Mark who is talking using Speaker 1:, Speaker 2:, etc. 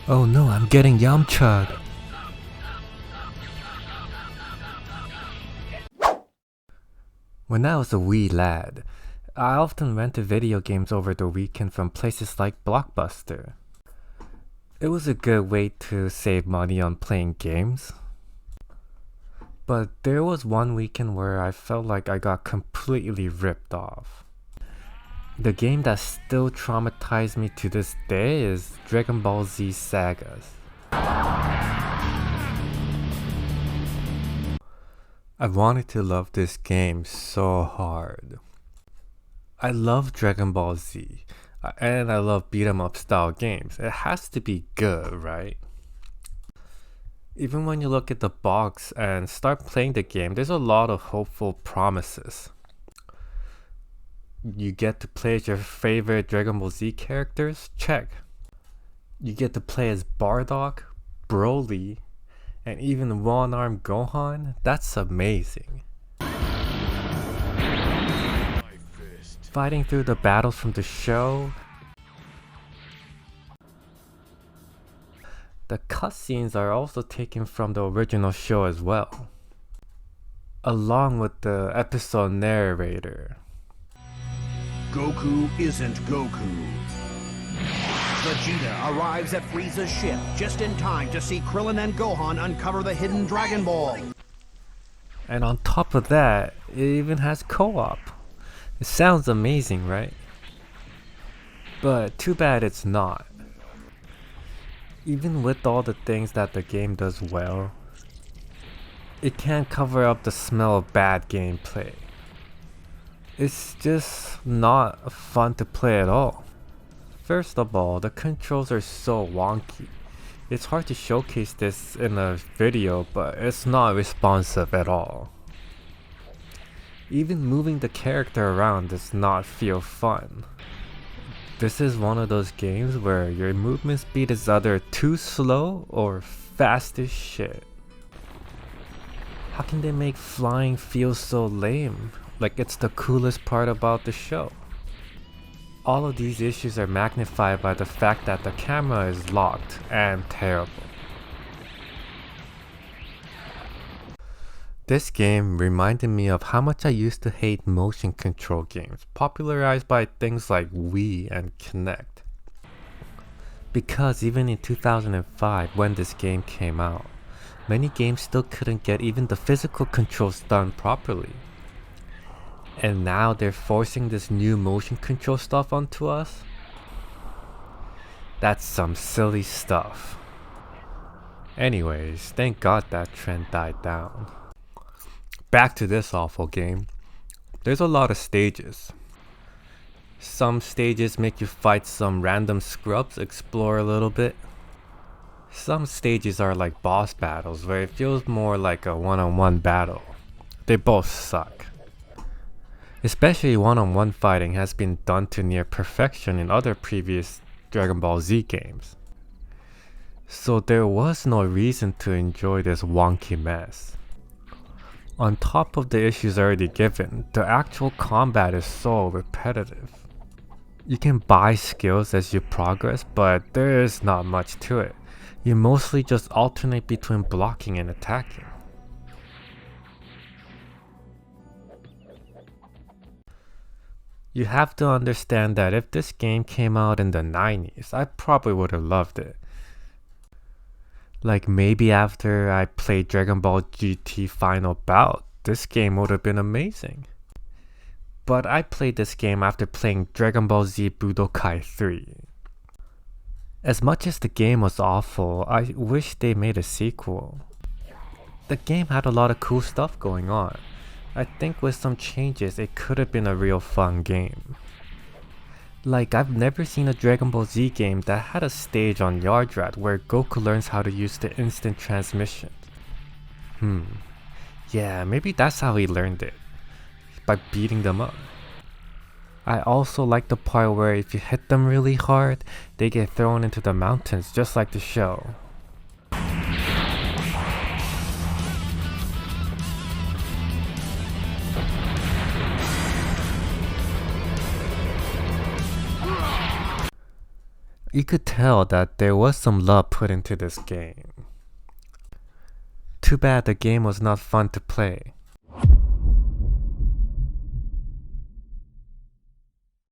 Speaker 1: Oh no, I'm getting Yamcha'd. When I was a wee lad, I often rented video games over the weekend from places like Blockbuster. It was a good way to save money on playing games. But there was one weekend where I felt like I got completely ripped off. The game that still traumatized me to this day is Dragon Ball Z Sagas. I wanted to love this game so hard. I love Dragon Ball Z, and I love beat 'em up style games. It has to be good, right? Even when you look at the box and start playing the game, there's a lot of hopeful promises. You get to play as your favorite Dragon Ball Z characters? Check. You get to play as Bardock, Broly, and even one-armed Gohan? That's amazing. Fighting through the battles from the show. The cutscenes are also taken from the original show as well, along with the episode narrator.
Speaker 2: Goku isn't Goku. Vegeta arrives at Frieza's ship just in time to see Krillin and Gohan uncover the hidden Dragon Ball.
Speaker 1: And on top of that, it even has co-op. It sounds amazing, right? But too bad it's not. Even with all the things that the game does well, it can't cover up the smell of bad gameplay. It's just not fun to play at all. First of all, the controls are so wonky. It's hard to showcase this in a video, but it's not responsive at all. Even moving the character around does not feel fun. This is one of those games where your movement speed is either too slow or fast as shit. How can they make flying feel so lame? Like it's the coolest part about the show. All of these issues are magnified by the fact that the camera is locked and terrible. This game reminded me of how much I used to hate motion control games, popularized by things like Wii and Kinect. Because even in 2005, when this game came out, many games still couldn't get even the physical controls done properly. And now they're forcing this new motion control stuff onto us? That's some silly stuff. Anyways, thank God that trend died down. Back to this awful game. There's a lot of stages. Some stages make you fight some random scrubs, explore a little bit. Some stages are like boss battles where it feels more like a one-on-one battle. They both suck. Especially one-on-one fighting has been done to near perfection in other previous Dragon Ball Z games. So there was no reason to enjoy this wonky mess. On top of the issues already given, the actual combat is so repetitive. You can buy skills as you progress, but there is not much to it. You mostly just alternate between blocking and attacking. You have to understand that if this game came out in the 90s, I probably would have loved it. Like maybe after I played Dragon Ball GT Final Bout, this game would have been amazing. But I played this game after playing Dragon Ball Z Budokai 3. As much as the game was awful, I wish they made a sequel. The game had a lot of cool stuff going on. I think with some changes, it could have been a real fun game. Like, I've never seen a Dragon Ball Z game that had a stage on Yard Rat where Goku learns how to use the instant transmission. Yeah, maybe that's how he learned it. By beating them up. I also like the part where if you hit them really hard, they get thrown into the mountains just like the show. You could tell that there was some love put into this game. Too bad the game was not fun to play.